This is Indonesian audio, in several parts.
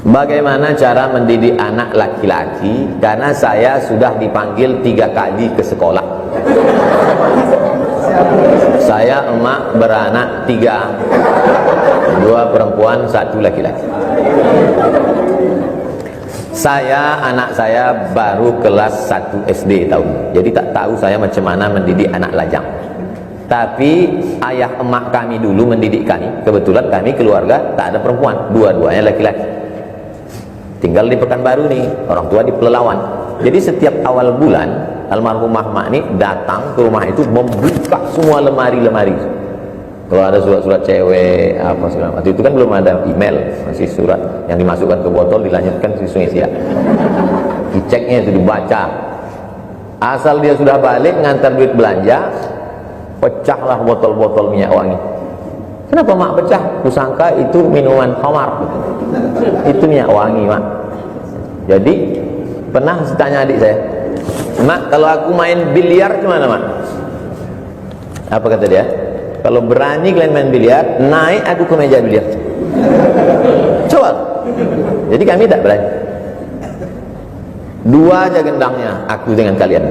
Bagaimana cara mendidik anak laki-laki? Karena saya sudah dipanggil 3 kali ke sekolah. Saya emak beranak 3, 2 perempuan 1 laki-laki. Anak saya baru kelas 1 SD tahun. Jadi tak tahu saya macam mana mendidik anak lajang. Tapi ayah emak kami dulu mendidik kami. Kebetulan kami keluarga tak ada perempuan, dua-duanya laki-laki. Tinggal di Pekanbaru nih, orang tua di Pelelawan. Jadi setiap awal bulan almarhumah mak ini datang ke rumah itu membuka semua lemari-lemari. Kalau ada surat-surat cewek apa segala macam, itu kan belum ada email, masih surat yang dimasukkan ke botol dilanjutkan ke Sungai Siak. Diceknya itu dibaca. Asal dia sudah balik ngantar duit belanja, pecahlah botol-botol minyak wangi. Kenapa mak pecah? Kusangka itu minuman khamar. Itu minyak wangi, mak. Jadi pernah tanya adik saya, mak, kalau aku main biliar gimana, mak? Apa kata dia? Kalau berani kalian main biliar, naik aku ke meja biliar. Coba. Jadi kami tak berani. 2 aja gendangnya, aku dengan kalian.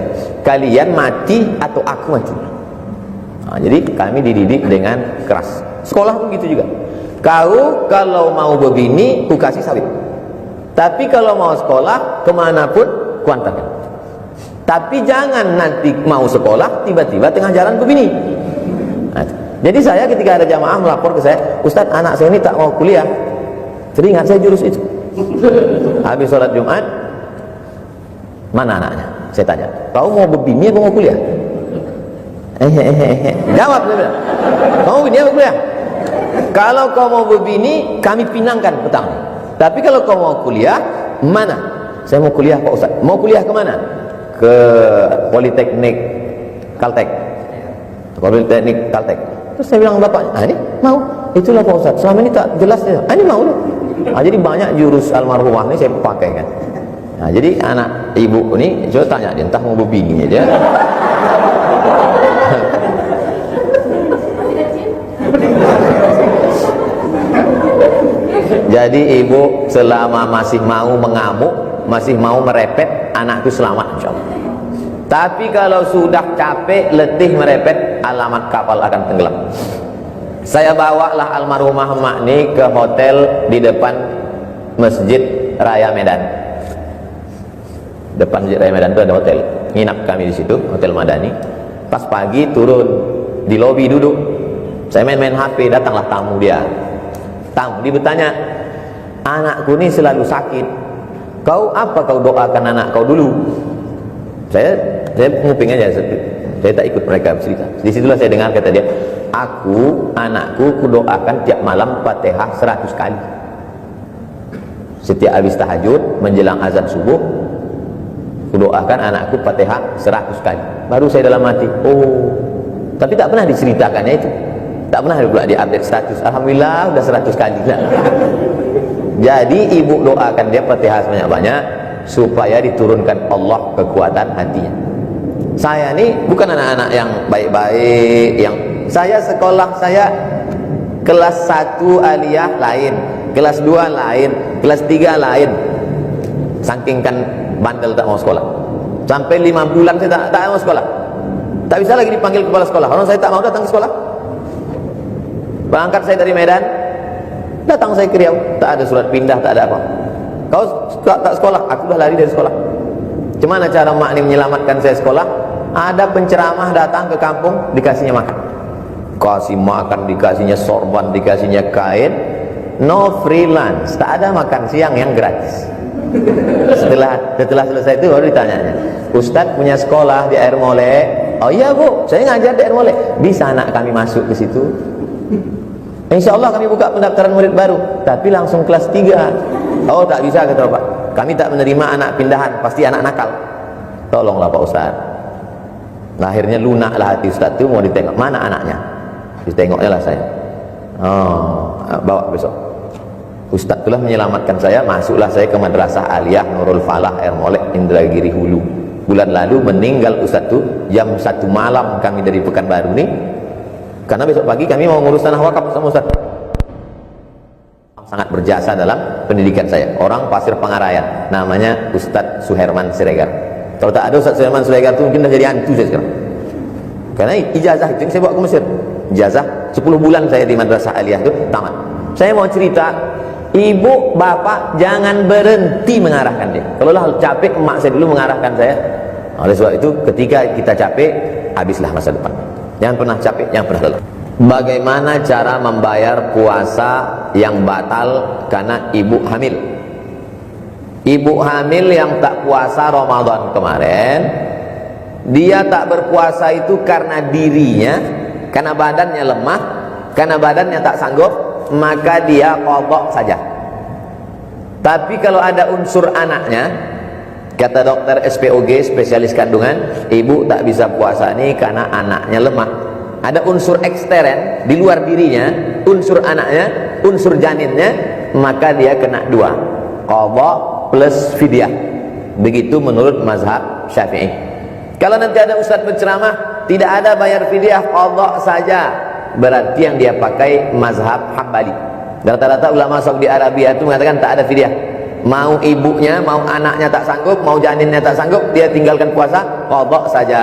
Kalian mati atau aku mati. Nah, jadi kami dididik dengan keras. Sekolah pun gitu juga. Kau kalau mau begini, ku kasih sawit. Tapi kalau mau sekolah, kemanapun ku antarkan. Tapi jangan nanti mau sekolah, tiba-tiba tengah jalan ku begini. Nah, jadi saya ketika ada jamaah melapor ke saya, Ustadz, anak saya ini tak mau kuliah. Teringat saya jurus itu. Habis sholat Jumat, mana anaknya? Saya tanya, kau mau begini atau mau kuliah? Jawab, saya bilang, kau begini apa kuliah? Kalau kau mau begini, kami pinangkan petang. Tapi kalau kau mau kuliah, mana? Saya mau kuliah Pak Ustaz. Mau kuliah kemana? Ke Politeknik Kaltek. Politeknik Kaltek. Terus saya bilang bapaknya, ini mau. Itulah Pak Ustaz. Selama ini tak jelas. Ini mau. Nah, jadi banyak jurus almarhumah ini saya pakai kan. Nah, jadi anak ibu ini, coba tanya dia, entah mau berbini aja. Jadi ibu selama masih mau mengamuk, masih mau merepet, anakku selamat insyaallah. Tapi kalau sudah capek, letih merepet, alamat kapal akan tenggelam. Saya bawalah almarhumah emak ini ke hotel di depan Masjid Raya Medan. Depan Masjid Raya Medan itu ada hotel. Nginap kami di situ, Hotel Madani. Pas pagi turun di lobi duduk. Saya main-main HP, datanglah tamu dia. Tamu dia bertanya, anakku ini selalu sakit. Kau apa kau doakan anak kau dulu? Saya nguping aja, saya tak ikut mereka bercerita. Disitulah saya dengar kata dia, anakku kudoakan tiap malam Fatihah 100 kali. Setiap habis tahajud menjelang azan subuh, kudoakan anakku Fatihah 100 kali. Baru saya dalam hati, oh, tapi tak pernah diceritakannya itu. Tak pernah pula di update status. Alhamdulillah udah 100 kali lah. Jadi ibu doakan dia Fatihah banyak-banyak supaya diturunkan Allah kekuatan hatinya. Saya ini bukan anak-anak yang baik-baik, yang saya sekolah saya kelas 1 aliyah lain, kelas 2 lain, kelas 3 lain. Saking kan bandel tak mau sekolah. Sampai 5 bulan saya tak mau sekolah. Tak bisa lagi dipanggil kepala sekolah. Orang saya tak mau datang ke sekolah. Berangkat saya dari Medan, datang saya ke Riau, tak ada surat pindah, tak ada apa. Kau tak sekolah, aku dah lari dari sekolah. Gimana cara mak ini menyelamatkan saya sekolah? Ada penceramah datang ke kampung, dikasihnya makan. Kasih makan, dikasihnya sorban, dikasihnya kain. No free lunch, tak ada makan siang yang gratis. Setelah selesai itu baru ditanyanya, Ustadz punya sekolah di Air Molek? Oh iya bu, saya ngajar di Air Molek. Bisa anak kami masuk ke situ? Insya Allah kami buka pendaftaran murid baru, tapi langsung kelas 3. Oh tak bisa kata Bapak, kami tak menerima anak pindahan, pasti anak nakal. Tolonglah Pak Ustaz. Nah, akhirnya lunaklah hati Ustaz itu, mau ditengok mana anaknya. Ditengoknya lah saya. Oh, bawa besok. Ustaz itulah menyelamatkan saya. Masuklah saya ke Madrasah Aliyah Nurul Falah Air Molek Indragiri Hulu. Bulan lalu meninggal Ustaz itu jam 1 malam kami dari Pekanbaru nih. Karena besok pagi kami mau ngurus tanah wakaf sama Ustaz. sangat berjasa dalam pendidikan saya, orang Pasir Pangarayan, namanya Ustadz Suherman Siregar. Kalau tak ada Ustadz Suherman Siregar itu mungkin dah jadi hantu saya sekarang, karena ijazah itu yang saya bawa ke Mesir, ijazah 10 bulan saya di Madrasah Aliyah itu tamat. Saya mau cerita, ibu bapak jangan berhenti mengarahkan dia. Kalau lah capek, emak saya dulu mengarahkan saya. Oleh sebab itu ketika kita capek, habislah masa depan. Jangan pernah capek, jangan pernah lelah. Bagaimana cara membayar puasa yang batal karena ibu hamil? Ibu hamil yang tak puasa Ramadan kemarin, dia tak berpuasa itu karena dirinya, karena badannya lemah, karena badannya tak sanggup, maka dia qadha saja. Tapi kalau ada unsur anaknya, kata dokter SPOG, spesialis kandungan, ibu tak bisa puasa ini karena anaknya lemah. Ada unsur ekstern di luar dirinya, unsur anaknya, unsur janinnya, maka dia kena dua, qadha plus fidyah. Begitu menurut mazhab Syafi'i. Kalau nanti ada ustaz berceramah, tidak ada bayar fidyah, qadha saja, berarti yang dia pakai mazhab Hambali. Rata-rata ulama Saudi Arabia itu mengatakan tak ada fidyah. Mau ibunya, mau anaknya tak sanggup, mau janinnya tak sanggup, dia tinggalkan puasa, qadha saja.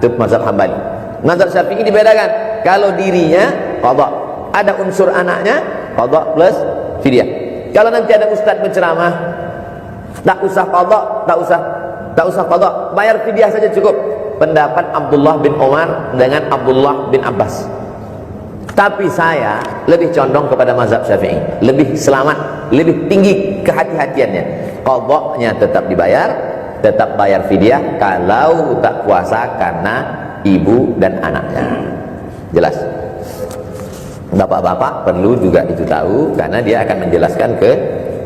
Itu mazhab Hambali. Mazhab Syafi'i dibedakan. Kalau dirinya qadha, ada unsur anaknya qadha plus fidyah. Kalau nanti ada ustaz berceramah, tak usah qadha, tak usah qadha, bayar fidyah saja cukup. Pendapat Abdullah bin Umar dengan Abdullah bin Abbas. Tapi saya lebih condong kepada mazhab Syafi'i, lebih selamat, lebih tinggi kehati-hatiannya. Qadha-nya tetap dibayar, tetap bayar fidyah kalau tak puasa karena ibu dan anaknya. Jelas? Bapak-bapak perlu juga itu tahu, karena dia akan menjelaskan ke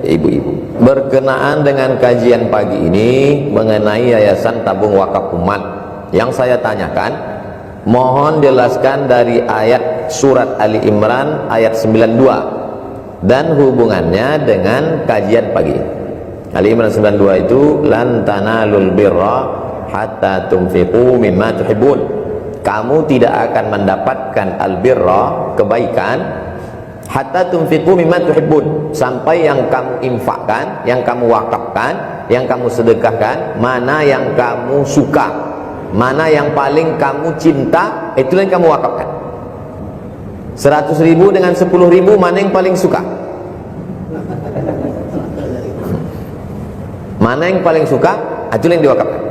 ibu-ibu. Berkenaan dengan kajian pagi ini mengenai Yayasan Tabung Wakaf Umat, yang saya tanyakan, mohon jelaskan dari ayat surat Ali Imran ayat 92 dan hubungannya dengan kajian pagi. Ali Imran 92 itu, lan tanalul birra hatta tunfiqu mimma tuhibbun. Kamu tidak akan mendapatkan albirra, kebaikan, hatta tunfiqu mimma tuhibbun, sampai yang kamu infakkan, yang kamu wakafkan, yang kamu sedekahkan, mana yang kamu suka, mana yang paling kamu cinta, itulah yang kamu wakafkan. 100.000 dengan 10.000, mana yang paling suka? Mana yang paling suka, itulah yang diwakafkan.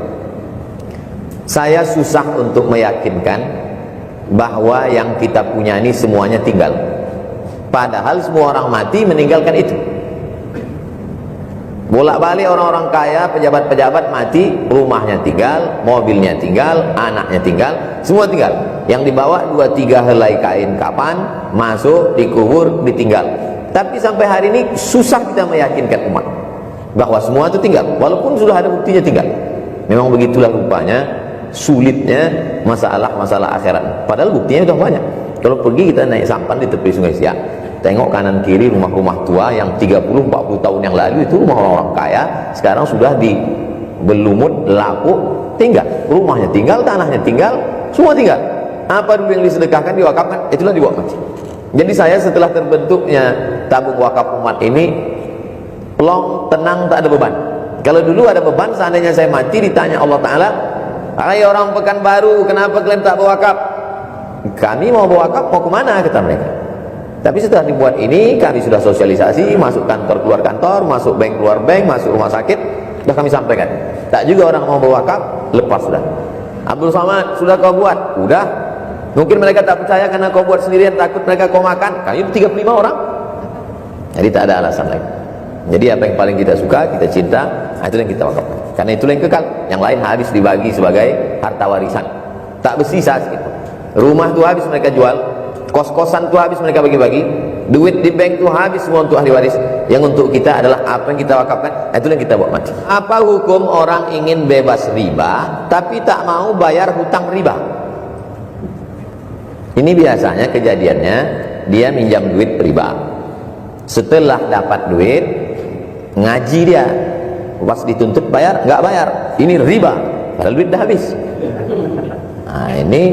Saya susah untuk meyakinkan bahwa yang kita punya ini semuanya tinggal. Padahal semua orang mati meninggalkan itu. Bolak-balik orang-orang kaya, pejabat-pejabat mati, rumahnya tinggal, mobilnya tinggal, anaknya tinggal, semua tinggal. Yang dibawa 2-3 helai kain kapan, masuk, dikubur, ditinggal. Tapi sampai hari ini susah kita meyakinkan umat bahwa semua itu tinggal, walaupun sudah ada buktinya tinggal. Memang begitulah rupanya sulitnya masalah akhirat. Padahal buktinya sudah banyak. Kalau pergi kita naik sampan di tepi Sungai Siak, tengok kanan kiri rumah-rumah tua yang 30-40 tahun yang lalu itu rumah orang-orang kaya, sekarang sudah dibelumut, lapuk, tinggal. Rumahnya tinggal, tanahnya tinggal, semua tinggal. Apa dulu yang disedekahkan, diwakafkan, itulah dibawa mati. Jadi saya setelah terbentuknya tabung wakaf umat ini, plong, tenang, tak ada beban. Kalau dulu ada beban, seandainya saya mati ditanya Allah Ta'ala, hai orang Pekanbaru, kenapa kalian tak berwakaf? Kami mau berwakaf, mau kemana? Kata mereka. Tapi setelah dibuat ini, kami sudah sosialisasi, masuk kantor, keluar kantor, masuk bank, keluar bank, masuk rumah sakit, sudah kami sampaikan. Tak juga orang mau berwakaf, lepas sudah. Abdul Somad, sudah kau buat? Udah. Mungkin mereka tak percaya karena kau buat sendirian, takut mereka kau makan. Kami 35 orang. Jadi tak ada alasan lagi. Jadi apa yang paling kita suka, kita cinta, itu yang kita wakafkan. Karena itulah yang kekal. Yang lain habis dibagi sebagai harta warisan. Tak bersisa sedikit. Rumah tu habis mereka jual, kos-kosan tu habis mereka bagi-bagi, duit di bank tu habis semua untuk ahli waris. Yang untuk kita adalah apa yang kita wakafkan, itulah yang kita buat mati. Apa hukum orang ingin bebas riba tapi tak mau bayar hutang riba? Ini biasanya kejadiannya, dia minjam duit riba. Setelah dapat duit, ngaji dia, pas dituntut bayar, nggak bayar, ini riba, padahal duit dah habis. Nah ini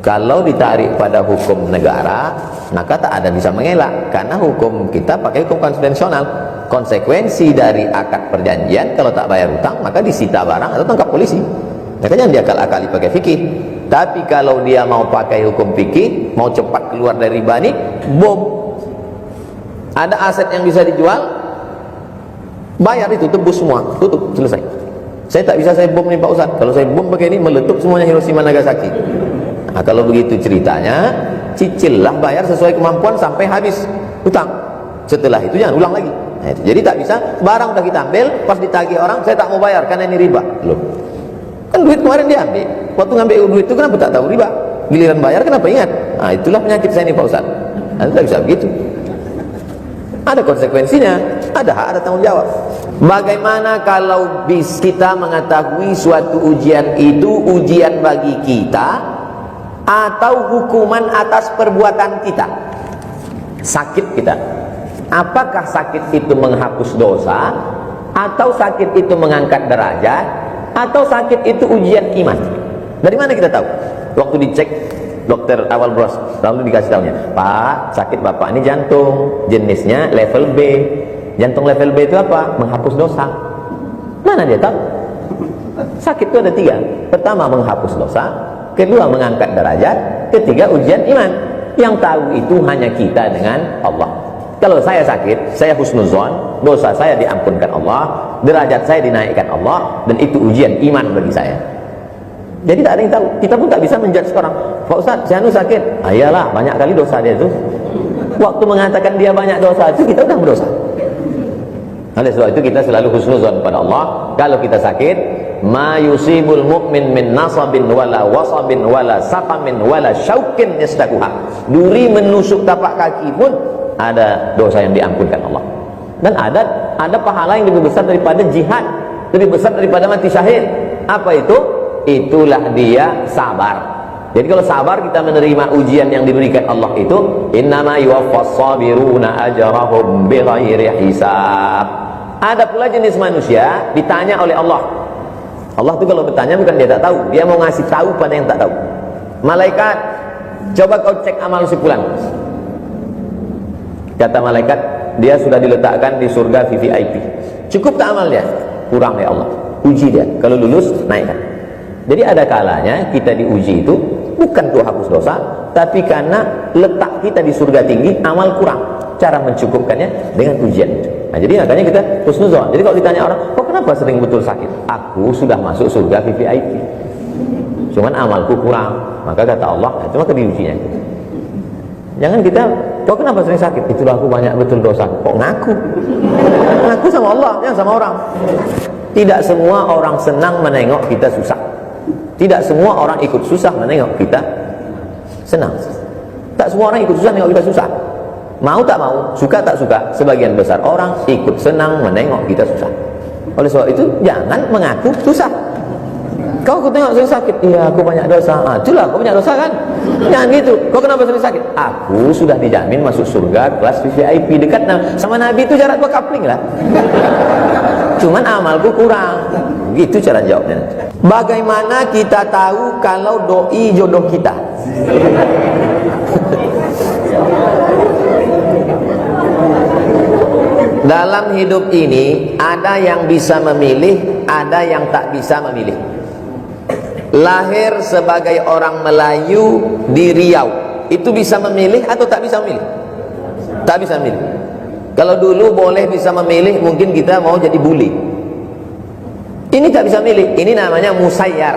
Kalau ditarik pada hukum negara, maka tak ada bisa mengelak, karena hukum kita pakai hukum konvensional. Konsekuensi dari akad perjanjian, kalau tak bayar hutang maka disita barang atau tangkap polisi. Makanya dia akal-akali pakai fikih. Tapi kalau dia mau pakai hukum fikih, mau cepat keluar dari riba ini, bom. Ada aset yang bisa dijual, bayar itu, tebus semua, tutup, selesai. Saya tak bisa saya bom nih Pak Ustaz. Kalau saya bom pakai ini, meletup semuanya Hiroshima Nagasaki. Nah, kalau begitu ceritanya, cicillah, bayar sesuai kemampuan sampai habis hutang. Setelah itu jangan ulang lagi. Nah, itu. Jadi tak bisa barang udah kita ambil, pas ditagih orang, saya tak mau bayar karena ini riba. Loh, kan duit kemarin diambil. Waktu ngambil duit itu kenapa tak tahu riba? Giliran bayar kenapa ingat? Nah, itulah penyakit saya ini Pak Ustaz. Nah, tak bisa begitu. Ada konsekuensinya, ada hak, ada tanggung jawab. Bagaimana kalau kita mengetahui suatu ujian itu ujian bagi kita atau hukuman atas perbuatan kita? Sakit kita, apakah sakit itu menghapus dosa, atau sakit itu mengangkat derajat, atau sakit itu ujian iman? Dari mana kita tahu? Waktu dicek dokter awal bros, lalu dikasih tahunya, Pak, sakit bapak ini jantung, jenisnya level B. Jantung level B itu apa? Menghapus dosa. Mana dia tahu? Sakit itu ada 3. Pertama, menghapus dosa. Kedua, mengangkat derajat. Ketiga, ujian iman. Yang tahu itu hanya kita dengan Allah. Kalau saya sakit, saya husnuzon, dosa saya diampunkan Allah, derajat saya dinaikkan Allah, dan itu ujian iman bagi saya. Jadi tak ada yang tahu. Kita pun tak bisa menjudge orang. Pak Ustaz, saya sakit. Ayalah, banyak kali dosa dia itu. Waktu mengatakan dia banyak dosa itu, kita sudah berdosa. Oleh sebab itu kita selalu husnuzon pada Allah. Kalau kita sakit, ma yusibul mu'min min nasabin wala wasabin wala saqamin wala syaukin yastakuha. Duri menusuk tapak kaki pun ada dosa yang diampunkan Allah. Dan ada pahala yang lebih besar daripada jihad, lebih besar daripada mati syahid. Apa itu? Itulah dia sabar. Jadi kalau sabar, kita menerima ujian yang diberikan Allah itu, innama yuwaffas sabiruna ajrahum bighairi hisab. Ada pula jenis manusia ditanya oleh Allah. Allah itu kalau bertanya bukan dia tak tahu, dia mau ngasih tahu pada yang tak tahu. Malaikat, coba kau cek amal si fulan. Kata malaikat, dia sudah diletakkan di surga VVIP. Cukup tak amalnya? Kurang ya Allah. Uji dia. Kalau lulus, naikkan. Jadi ada kalanya kita diuji itu bukan untuk hapus dosa, tapi karena letak kita di surga tinggi, amal kurang. Cara mencukupkannya dengan ujian. Nah, jadi makanya kita husnuzon. Jadi kalau ditanya orang, kok kenapa sering betul sakit? Aku sudah masuk surga VVIP. Cuman amalku kurang. Maka kata Allah, itu maka diujinya. Jangan kita, kok kenapa sering sakit? Itulah aku banyak betul dosa. Kok ngaku? Ngaku sama Allah, jangan sama orang. Tidak semua orang senang menengok kita susah. Tidak semua orang ikut susah menengok kita senang. Tak semua orang ikut susah menengok kita susah. Mau tak mau, suka tak suka, sebagian besar orang ikut senang menengok kita susah. Oleh sebab itu, jangan mengaku susah. Kau aku tengok sering sakit, iya aku banyak dosa. Ah, itulah kau banyak dosa kan? Jangan gitu. Kau kenapa sering sakit? Aku sudah dijamin masuk surga kelas VVIP, dekat sama Nabi itu jarak 2 kapling lah. Cuman amalku kurang. Gitu cara jawabnya. Bagaimana kita tahu kalau doi jodoh kita? Dalam hidup ini ada yang bisa memilih, ada yang tak bisa memilih. Lahir sebagai orang Melayu di Riau, itu bisa memilih atau tak bisa memilih? Tak bisa memilih. Kalau dulu boleh bisa memilih, mungkin kita mau jadi buli. Ini tak bisa milih. Ini namanya musayyar.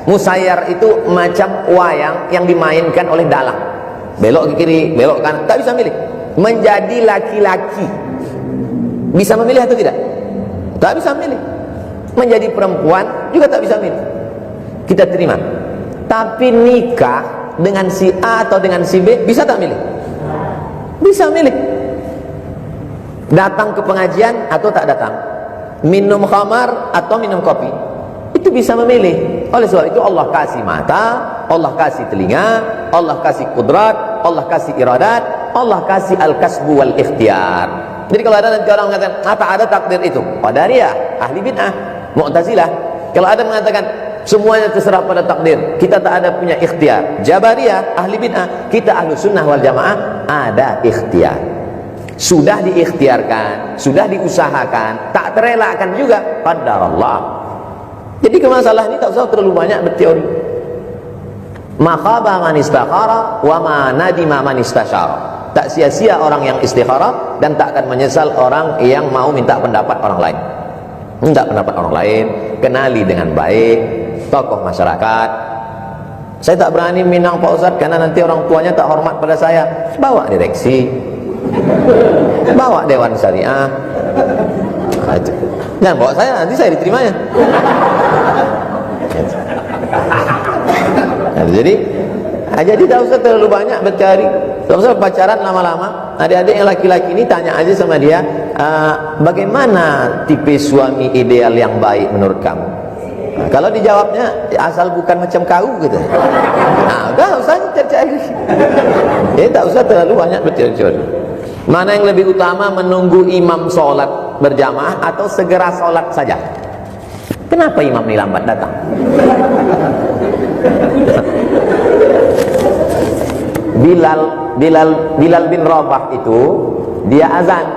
Musayyar itu macam wayang yang dimainkan oleh dalang. Belok ke kiri, belok kanan, tak bisa milih. Menjadi laki-laki, bisa memilih atau tidak? Tak bisa memilih. Menjadi perempuan juga tak bisa milih. Kita terima. Tapi nikah dengan si A atau dengan si B, bisa tak milih? Bisa milih. Datang ke pengajian atau tak datang, minum khamar atau minum kopi, itu bisa memilih. Oleh sebab itu Allah kasih mata, Allah kasih telinga, Allah kasih kudrat, Allah kasih iradat, Allah kasih al-kasbu wal ikhtiar. Jadi kalau ada nanti orang mengatakan apa ada takdir itu, Qadariyah, ahli bid'ah, Mu'tazilah. Kalau ada mengatakan Semuanya terserah pada takdir. Kita tak ada punya ikhtiar. Jabariyah, ahli bid'ah, kita ahlu sunnah wal jamaah ada ikhtiar. Sudah diikhtiarkan, sudah diusahakan, tak terelakkan juga, qadarullah. Jadi ke masalah ini tak usah terlalu banyak berteori. Ma khaba man istakhara wa ma nadima man istasyara. Tak sia-sia orang yang istikharah dan tak akan menyesal orang yang mau minta pendapat orang lain. Minta pendapat orang lain, kenali dengan baik tokoh masyarakat. Saya tak berani minang Pak Ustaz karena nanti orang tuanya tak hormat pada saya. Bawa direksi, bawa Dewan Syariah. Jangan bawa saya, nanti saya diterimanya. Jadi tak usah terlalu banyak bercari. Tak usah pacaran lama-lama. Adik-adik yang laki-laki ini tanya aja sama dia, bagaimana tipe suami ideal yang baik menurut kamu? Nah, kalau dijawabnya asal bukan macam kau gitu, nah udah usah cari-cari. Tak usah terlalu banyak bercari-cari. Mana yang lebih utama, menunggu imam sholat berjamaah atau segera sholat saja? Kenapa imam ini lambat datang? Bilal bin Rabah itu dia azan.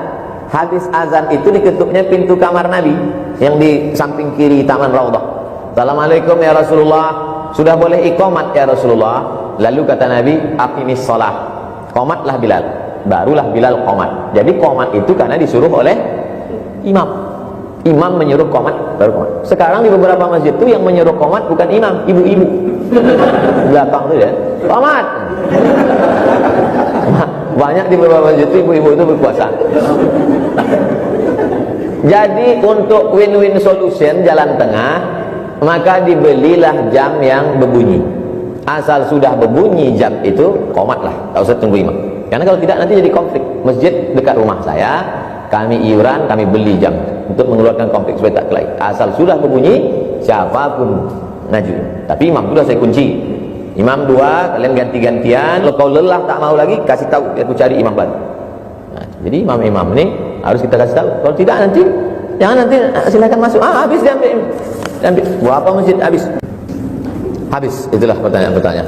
Habis azan itu diketuknya pintu kamar Nabi yang di samping kiri taman Raudhah. Assalamualaikum ya Rasulullah, sudah boleh iqamat ya Rasulullah. Lalu kata Nabi, aqimis shalah, qomatlah Bilal. Barulah Bilal qomat. Jadi qomat itu karena disuruh oleh imam. Imam menyuruh qomat, baru qomat. Sekarang di beberapa masjid itu yang menyuruh qomat bukan imam, ibu-ibu belakang itu ya, qomat. Banyak di beberapa masjid itu ibu-ibu itu berkuasa. Jadi untuk win-win solution, jalan tengah, maka dibelilah jam yang berbunyi. Asal sudah berbunyi jam itu, qomatlah, tak usah tunggu imam. Karena kalau tidak nanti jadi konflik. Masjid dekat rumah saya, kami iuran, kami beli jam untuk mengeluarkan konflik supaya tak kelahi. Asal sudah berbunyi, siapapun maju. Tapi imam sudah saya kunci. Imam dua, kalian ganti-gantian. Kalau kau lelah tak mau lagi, kasih tahu, aku cari imam baru. Nah, jadi imam-imam ini harus kita kasih tahu. Kalau tidak nanti, jangan nanti silakan masuk. Habis diambil. Buat apa masjid habis? Habis. Itulah pertanyaan-pertanyaan.